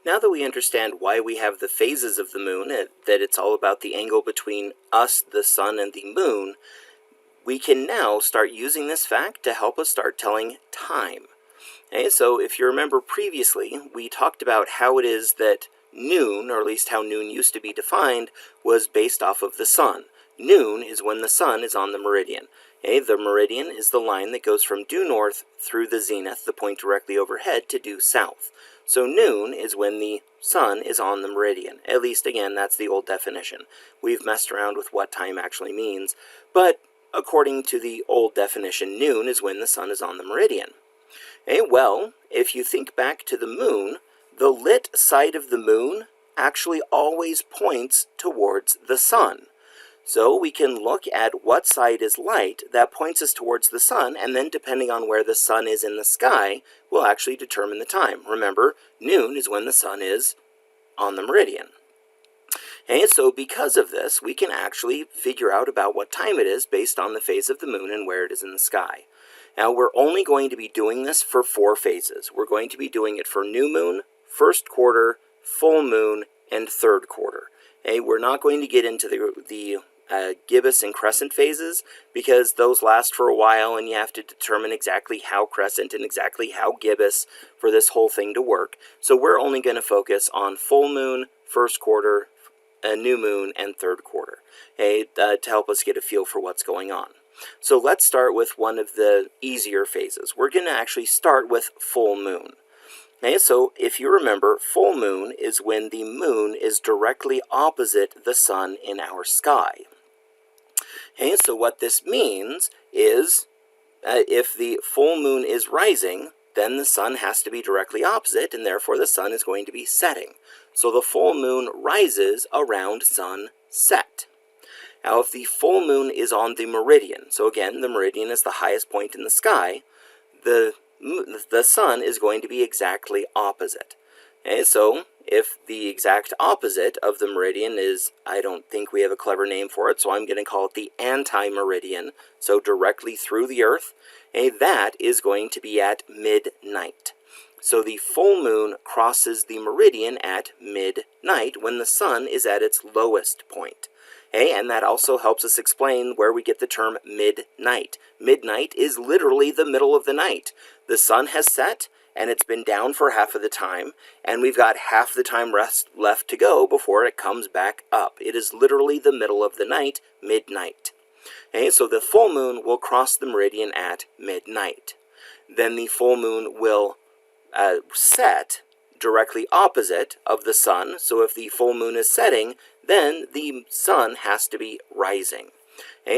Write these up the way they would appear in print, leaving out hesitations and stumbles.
Now that we understand why we have the phases of the moon, that it's all about the angle between us, the sun, and the moon, we can now start using this fact to help us start telling time. Okay, so if you remember previously, we talked about how it is that noon, or at least how noon used to be defined, was based off of the sun. Noon is when the sun is on the meridian. Okay, the meridian is the line that goes from due north through the zenith, the point directly overhead, to due south. So noon is when the sun is on the meridian. At least, again, that's the old definition. We've messed around with what time actually means, but according to the old definition, noon is when the sun is on the meridian. Okay, well, if you think back to the moon, the lit side of the moon actually always points towards the sun. So we can look at what side is light that points us towards the sun, and then depending on where the sun is in the sky, will actually determine the time. Remember, noon is when the sun is on the meridian. And so because of this, we can actually figure out about what time it is based on the phase of the moon and where it is in the sky. Now, we're only going to be doing this for 4 phases. We're going to be doing it for new moon, first quarter, full moon, and third quarter. Okay, we're not going to get into the gibbous and crescent phases because those last for a while and you have to determine exactly how crescent and exactly how gibbous for this whole thing to work. So we're only going to focus on full moon, first quarter, new moon, and third quarter, okay, to help us get a feel for what's going on. So let's start with one of the easier phases. We're going to actually start with full moon. Okay, so if you remember, full moon is when the moon is directly opposite the sun in our sky. Okay, so what this means is if the full moon is rising, then the sun has to be directly opposite, and therefore the sun is going to be setting. So the full moon rises around sunset. Now, if the full moon is on the meridian, so again, the meridian is the highest point in the sky, the sun is going to be exactly opposite. Okay, so if the exact opposite of the meridian is, I don't think we have a clever name for it, so I'm going to call it the anti-meridian, so directly through the Earth, that is going to be at midnight. So the full moon crosses the meridian at midnight when the sun is at its lowest point. And that also helps us explain where we get the term midnight. Midnight is literally the middle of the night. The sun has set, and it's been down for half of the time, and we've got half the time left to go before it comes back up. It is literally the middle of the night, midnight. So the full moon will cross the meridian at midnight. Then the full moon will set directly opposite of the sun. So if the full moon is setting, then the sun has to be rising.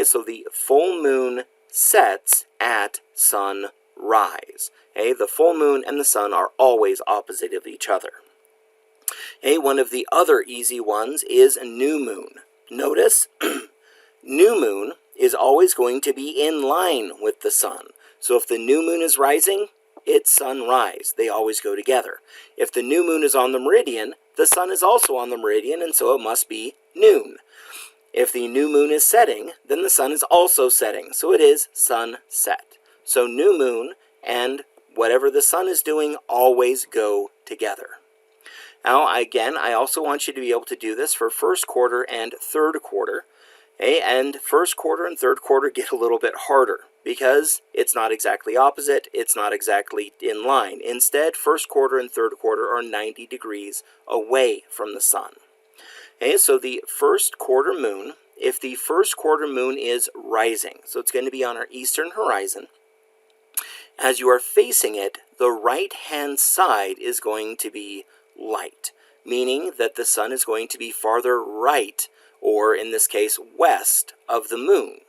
So the full moon sets at sunrise. The full moon and the sun are always opposite of each other. One of the other easy ones is new moon. Notice, new moon is always going to be in line with the sun. So if the new moon is rising, it's sunrise. They always go together. If the new moon is on the meridian, the sun is also on the meridian, and so it must be noon. If the new moon is setting, then the sun is also setting, so it is sunset. So new moon and whatever the sun is doing always go together. Now, again, I also want you to be able to do this for first quarter and third quarter. And first quarter and third quarter get a little bit harder because it's not exactly opposite, it's not exactly in line. Instead, first quarter and third quarter are 90 degrees away from the sun. So the first quarter moon, if the first quarter moon is rising, so it's going to be on our eastern horizon, as you are facing it, the right-hand side is going to be light, meaning that the sun is going to be farther right, or in this case, west of the moon.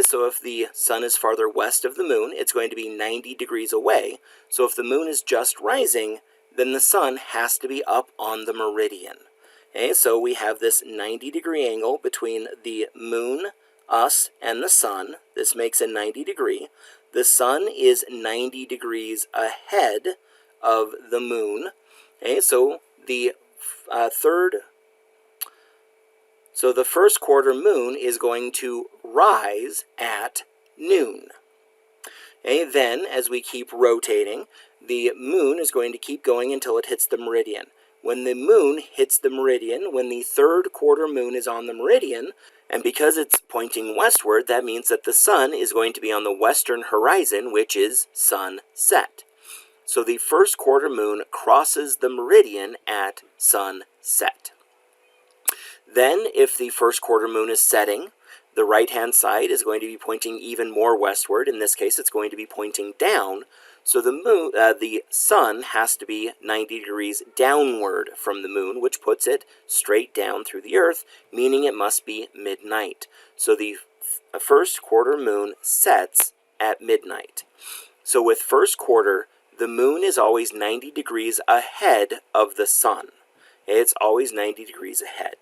So if the sun is farther west of the moon, it's going to be 90 degrees away. So if the moon is just rising, then the sun has to be up on the meridian. So we have this 90-degree angle between the moon, us, and the sun. This makes a 90 degree. The sun is 90 degrees ahead of the moon. So the the first quarter moon is going to rise at noon. Then, as we keep rotating, the moon is going to keep going until it hits the meridian. when the moon hits the meridian, when the third quarter moon is on the meridian, and because it's pointing westward, that means that the sun is going to be on the western horizon, which is sunset. So the first quarter moon crosses the meridian at sunset. Then, if the first quarter moon is setting, the right-hand side is going to be pointing even more westward. In this case, it's going to be pointing down. So the sun has to be 90 degrees downward from the moon, which puts it straight down through the earth, meaning it must be midnight. So the first quarter moon sets at midnight. So with first quarter, the moon is always 90 degrees ahead of the sun. It's always 90 degrees ahead.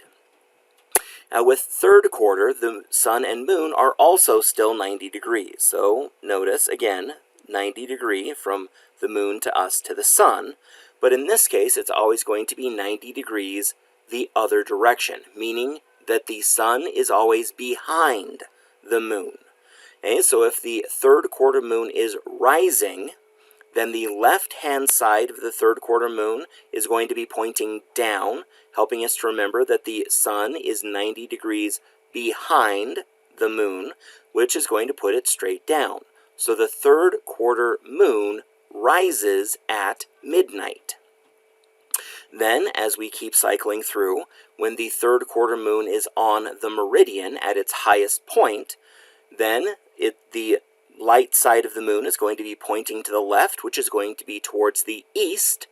Now with third quarter, the sun and moon are also still 90 degrees. So notice, again, 90 degree from the moon to us to the sun. But in this case, it's always going to be 90 degrees the other direction, meaning that the sun is always behind the moon. Okay, so if the third quarter moon is rising, then the left-hand side of the third quarter moon is going to be pointing down, helping us to remember that the sun is 90 degrees behind the moon, which is going to put it straight down. So the third quarter moon rises at midnight. Then, as we keep cycling through, when the third quarter moon is on the meridian at its highest point, then the light side of the moon is going to be pointing to the left, which is going to be towards the east.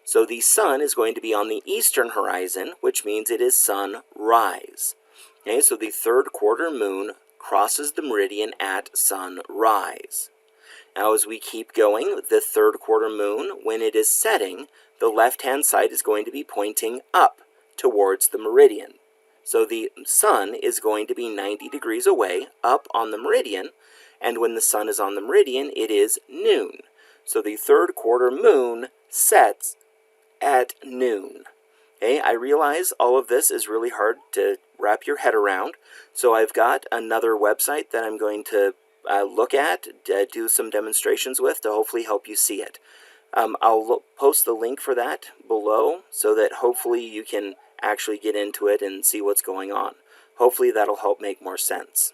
So the sun is going to be on the eastern horizon, which means it is sunrise. Okay, so the third quarter moon crosses the meridian at sunrise. Now as we keep going, the third quarter moon, when it is setting, the left-hand side is going to be pointing up towards the meridian. So the sun is going to be 90 degrees away, up on the meridian, and when the sun is on the meridian, it is noon. So the third quarter moon sets at noon. Okay, I realize all of this is really hard to wrap your head around, so I've got another website that I'm going to look at, do some demonstrations with to hopefully help you see it. I'll post the link for that below so that hopefully you can actually get into it and see what's going on. Hopefully that'll help make more sense.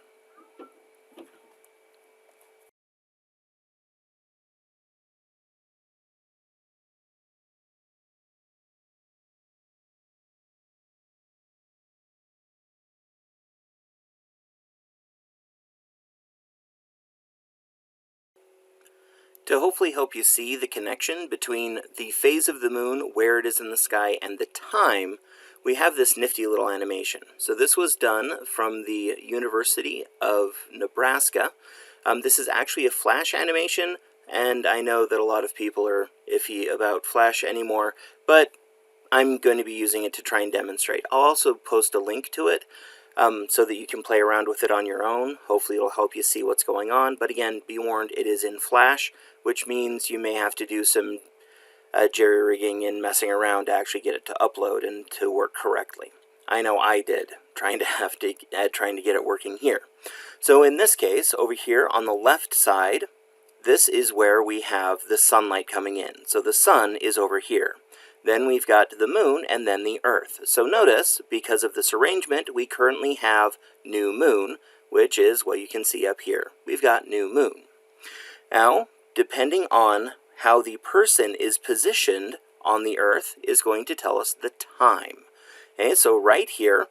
To hopefully help you see the connection between the phase of the moon, where it is in the sky, and the time, we have this nifty little animation. So this was done from the University of Nebraska. This is actually a Flash animation, and I know that a lot of people are iffy about Flash anymore, but I'm going to be using it to try and demonstrate. I'll also post a link to it so that you can play around with it on your own. Hopefully it'll help you see what's going on, but again, be warned, it is in Flash, which means you may have to do some jerry-rigging and messing around to actually get it to upload and to work correctly. I know I did, trying to get it working here. So in this case, over here on the left side, this is where we have the sunlight coming in. So the sun is over here. Then we've got the moon and then the earth. So notice, because of this arrangement, we currently have new moon, which is what you can see up here. We've got new moon. Now, depending on how the person is positioned on the earth is going to tell us the time. Okay, so right here,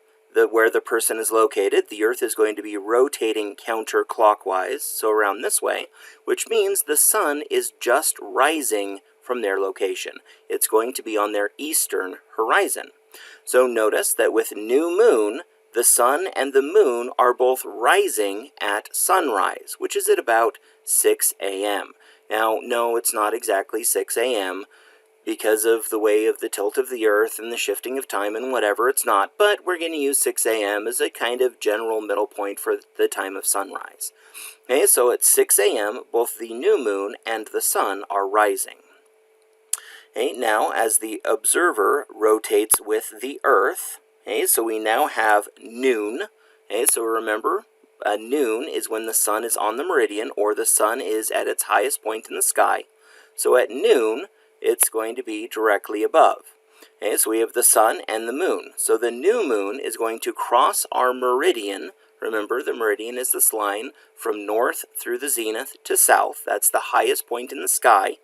where the person is located, the earth is going to be rotating counterclockwise, so around this way, which means the sun is just rising from their location. It's going to be on their eastern horizon. So notice that with new moon, the sun and the moon are both rising at sunrise, which is at about 6 a.m. Now, no, it's not exactly 6 a.m. because of the way of the tilt of the earth and the shifting of time and whatever, it's not, but we're going to use 6 a.m. as a kind of general middle point for the time of sunrise. Okay, so at 6 a.m., both the new moon and the sun are rising. Okay, now, as the observer rotates with the earth, okay, so we now have noon. Okay, so remember, noon is when the sun is on the meridian, or the sun is at its highest point in the sky. So at noon, it's going to be directly above. Okay, so we have the sun and the moon. So the new moon is going to cross our meridian. Remember, the meridian is this line from north through the zenith to south. That's the highest point in the sky.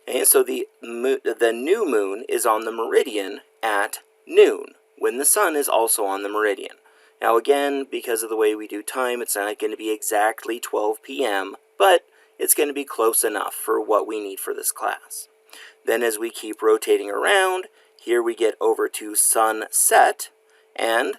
Okay, so the new moon is on the meridian at noon, when the sun is also on the meridian. Now again, because of the way we do time, it's not going to be exactly 12 p.m., but it's going to be close enough for what we need for this class. Then as we keep rotating around, here we get over to sunset, and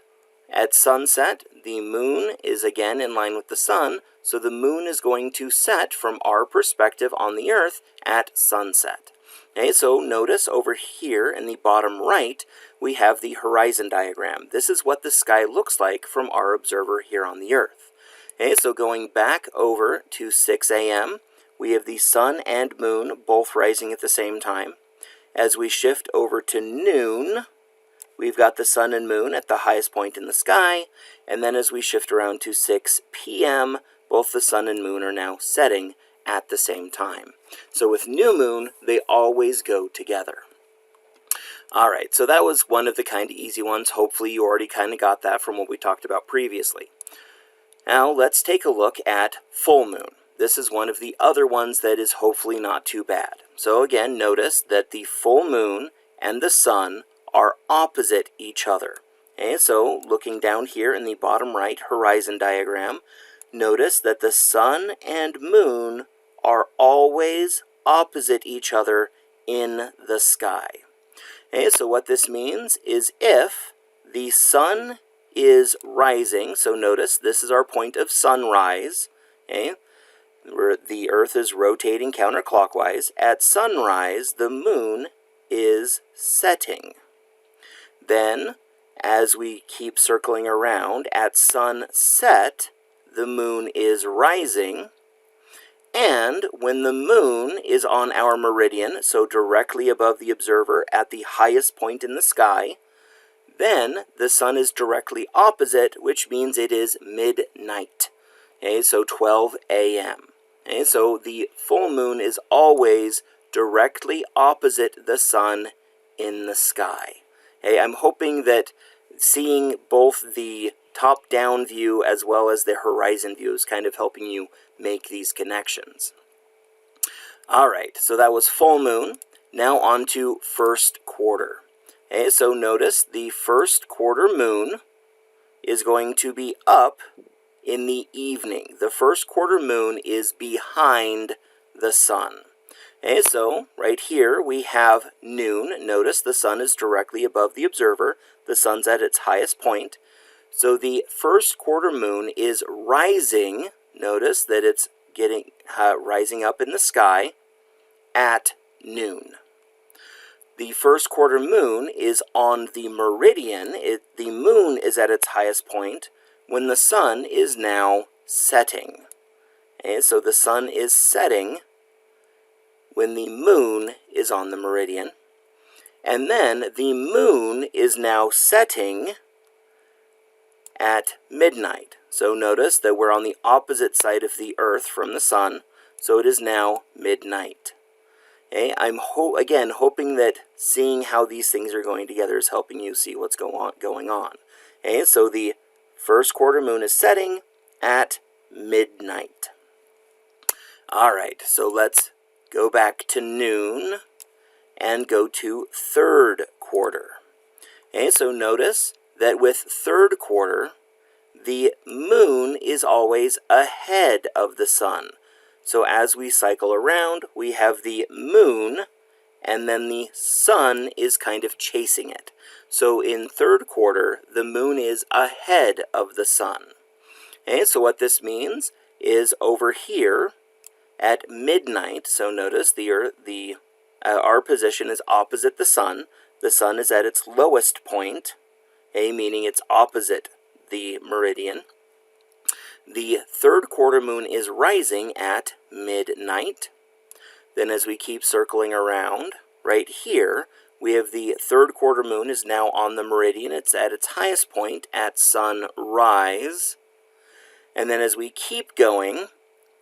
at sunset, the moon is again in line with the sun, so the moon is going to set from our perspective on the Earth at sunset. Okay, so notice over here in the bottom right, we have the horizon diagram. This is what the sky looks like from our observer here on the Earth. Okay, so going back over to 6 a.m., we have the sun and moon both rising at the same time. As we shift over to noon, we've got the sun and moon at the highest point in the sky, and then as we shift around to 6 p.m., both the sun and moon are now setting at the same time. So with new moon, they always go together. Alright, so that was one of the kind of easy ones. Hopefully you already kind of got that from what we talked about previously. Now let's take a look at full moon. This is one of the other ones that is hopefully not too bad. So again, notice that the full moon and the sun are opposite each other. Okay, so looking down here in the bottom right horizon diagram, notice that the sun and moon are always opposite each other in the sky. Okay, so what this means is if the sun is rising, so notice this is our point of sunrise, okay, where the Earth is rotating counterclockwise. At sunrise, the moon is setting. Then, as we keep circling around, at sunset, the moon is rising. And when the moon is on our meridian, so directly above the observer at the highest point in the sky, then the sun is directly opposite, which means it is midnight. Okay, so 12 a.m. Okay, so the full moon is always directly opposite the sun in the sky. Okay, I'm hoping that seeing both the top-down view as well as the horizon view is kind of helping you make these connections. Alright, so that was full moon. Now on to first quarter. Okay, so notice the first quarter moon is going to be up in the evening. The first quarter moon is behind the sun. Okay, so right here we have noon. Notice the sun is directly above the observer. The sun's at its highest point. So the first quarter moon is rising. Notice that it's getting rising up in the sky at noon. The first quarter moon is on the meridian. The moon is at its highest point when the sun is now setting. Okay, so the sun is setting when the moon is on the meridian. And then the moon is now setting at midnight. So notice that we're on the opposite side of the Earth from the sun, so it is now midnight. Okay, I'm again hoping that seeing how these things are going together is helping you see what's going on. Okay, so the first quarter moon is setting at midnight. Alright, so let's go back to noon and go to third quarter. Okay, so notice that with third quarter, the moon is always ahead of the sun. So as we cycle around, we have the moon, and then the sun is kind of chasing it. So in third quarter, the moon is ahead of the sun. Okay, so what this means is over here at midnight, so notice our position is opposite the sun. The sun is at its lowest point, okay, meaning it's opposite the meridian. The third quarter moon is rising at midnight. Then as we keep circling around, right here, we have the third quarter moon is now on the meridian. It's at its highest point at sunrise. And then as we keep going,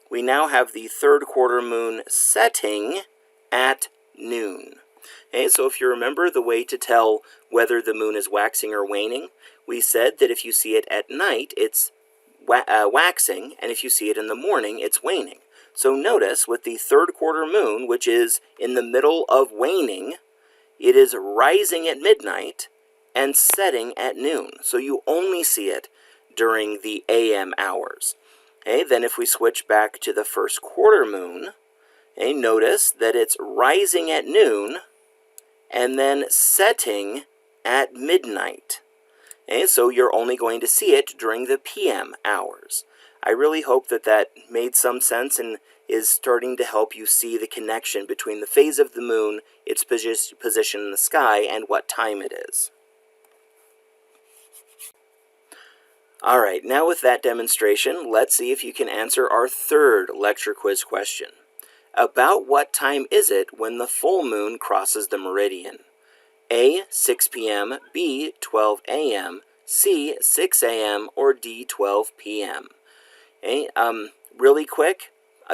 we now have the third quarter moon setting at noon. Okay, so if you remember the way to tell whether the moon is waxing or waning, we said that if you see it at night, it's waxing, and if you see it in the morning, it's waning. So notice with the third quarter moon, which is in the middle of waning, it is rising at midnight and setting at noon. So you only see it during the AM hours. Okay, then if we switch back to the first quarter moon, okay, notice that it's rising at noon and then setting at midnight. Okay, so you're only going to see it during the PM hours. I really hope that that made some sense and is starting to help you see the connection between the phase of the moon, its position in the sky, and what time it is. Alright, now with that demonstration, let's see if you can answer our third lecture quiz question. About what time is it when the full moon crosses the meridian? A. 6 p.m., B. 12 a.m., C. 6 a.m., or D. 12 p.m.? Okay, really quick,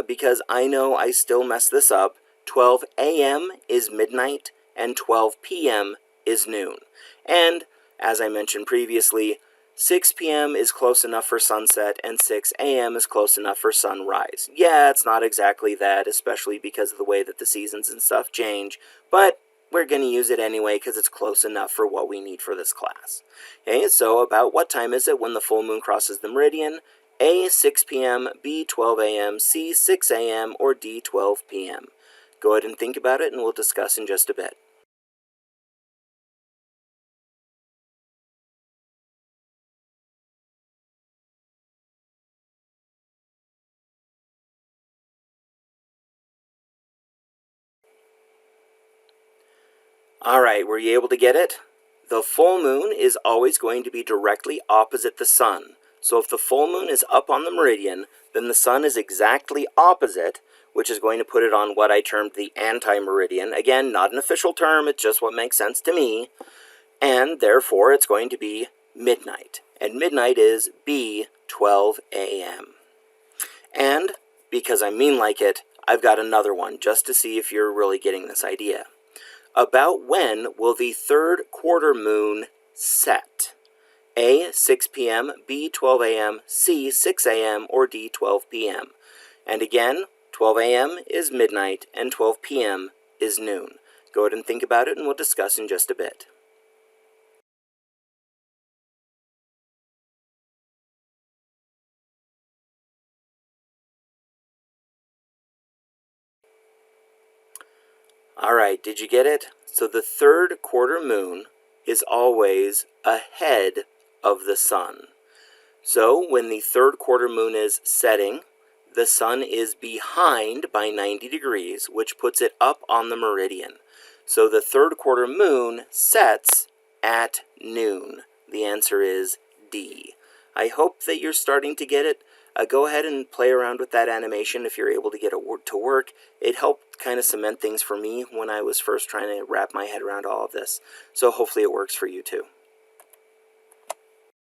because I know I still mess this up, 12 a.m. is midnight and 12 p.m. is noon. And, as I mentioned previously, 6 p.m. is close enough for sunset and 6 a.m. is close enough for sunrise. Yeah, it's not exactly that, especially because of the way that the seasons and stuff change, but we're going to use it anyway because it's close enough for what we need for this class. Okay, so about what time is it when the full moon crosses the meridian? A. 6 p.m., B. 12 a.m., C. 6 a.m., or D. 12 p.m.? Go ahead and think about it and we'll discuss in just a bit. Alright, were you able to get it? The full moon is always going to be directly opposite the sun. So if the full moon is up on the meridian, then the sun is exactly opposite, which is going to put it on what I termed the anti-meridian. Again, not an official term, it's just what makes sense to me. And therefore, it's going to be midnight. And midnight is B, 12 a.m. And, because I mean like it, I've got another one, just to see if you're really getting this idea. About when will the third quarter moon set? A. 6 p.m., B. 12 a.m., C. 6 a.m., or D. 12 p.m.? And again, 12 a.m. is midnight and 12 p.m. is noon. Go ahead and think about it and we'll discuss in just a bit. Alright, did you get it? So the third quarter moon is always ahead of the sun. So when the third quarter moon is setting, the sun is behind by 90 degrees, which puts it up on the meridian. So the third quarter moon sets at noon. The answer is D. I hope that you're starting to get it. Go ahead and play around with that animation if you're able to get it to work. It helped kind of cement things for me when I was first trying to wrap my head around all of this. So hopefully it works for you too.